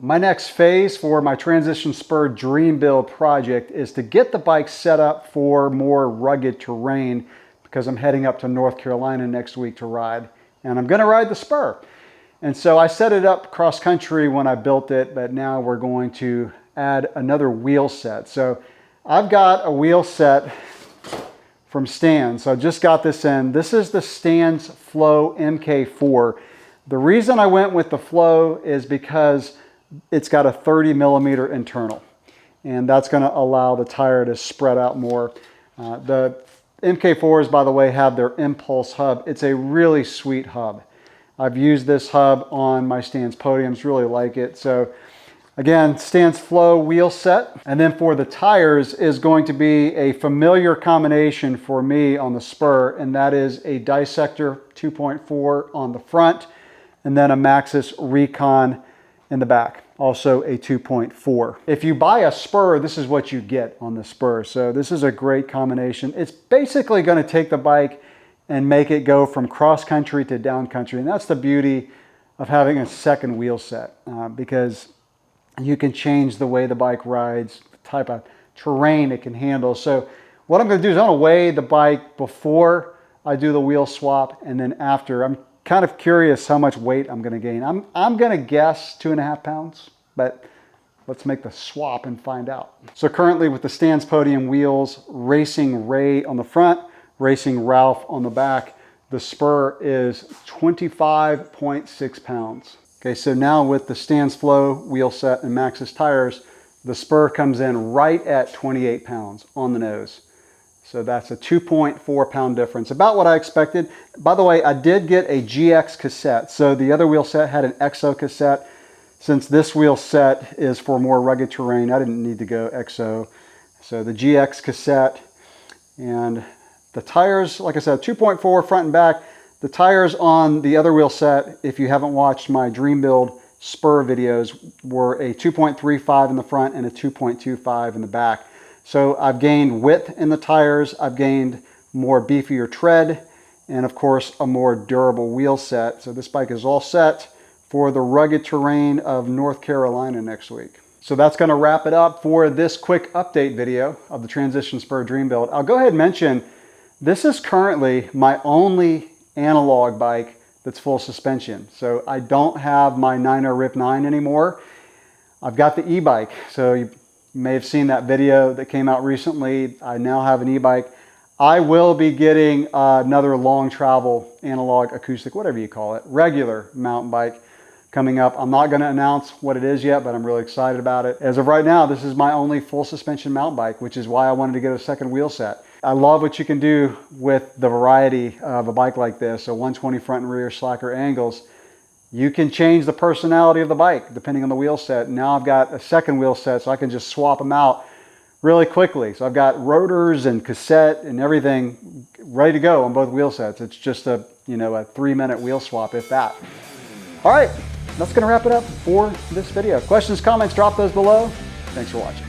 My next phase for my Transition Spur dream build project is to get the bike set up for more rugged terrain because I'm heading up to North Carolina next week to ride. And I'm gonna ride the Spur. And so I set it up cross country when I built it, but now we're going to add another wheel set. So I've got a wheel set from Stans. So I just got this in. This is the Stans Flow MK4. The reason I went with the Flow is because it's got a 30 millimeter internal, and that's going to allow the tire to spread out more. The MK4s, by the way, have their Impulse hub. It's a really sweet hub. I've used this hub on my Stans podiums, really like it. So again, Stans Flow wheel set. And then for the tires is going to be a familiar combination for me on the Spur, and that is a Dissector 2.4 on the front, and then a Maxxis Recon in the back, also a 2.4. If you buy a Spur, this is what you get on the Spur. So this is a great combination. It's basically going to take the bike and make it go from cross country to down country. And that's the beauty of having a second wheel set, because you can change the way the bike rides, the type of terrain it can handle. So what I'm going to do is I'm going to weigh the bike before I do the wheel swap, and then after. I'm kind of curious how much weight I'm going to gain. I'm going to guess 2.5 pounds, but let's make the swap and find out. So currently with the Stans podium wheels, Racing Ray on the front, Racing Ralph on the back, the Spur is 25.6 pounds. Okay, so now with the Stans Flow wheel set and Maxxis tires, the Spur comes in right at 28 pounds on the nose. So that's a 2.4 pound difference, about what I expected. By the way, I did get a GX cassette. So the other wheel set had an EXO cassette. Since this wheel set is for more rugged terrain, I didn't need to go EXO. So the GX cassette, and the tires, like I said, 2.4 front and back. The tires on the other wheel set, if you haven't watched my Dream Build Spur videos, were a 2.35 in the front and a 2.25 in the back. So I've gained width in the tires, I've gained more beefier tread, and of course a more durable wheel set. So this bike is all set for the rugged terrain of North Carolina next week. So that's going to wrap it up for this quick update video of the Transition Spur Dream Build. I'll go ahead and mention, this is currently my only analog bike that's full suspension. So I don't have my 9R Rip 9 anymore. I've got the e-bike. So you may have seen that video that came out recently. I now have an e-bike. I will be getting another long travel analog acoustic, whatever you call it, regular mountain bike coming up. I'm not going to announce what it is yet, but I'm really excited about it. As of right now, this is my only full suspension mountain bike, which is why I wanted to get a second wheel set. I love what you can do with the variety of a bike like this. So 120 front and rear slacker angles. You can change the personality of the bike depending on the wheel set. Now I've got a second wheel set, so I can just swap them out really quickly. So I've got rotors and cassette and everything ready to go on both wheel sets. It's just a 3-minute wheel swap, if that. All right, that's gonna wrap it up for this video. Questions, comments, drop those below. Thanks for watching.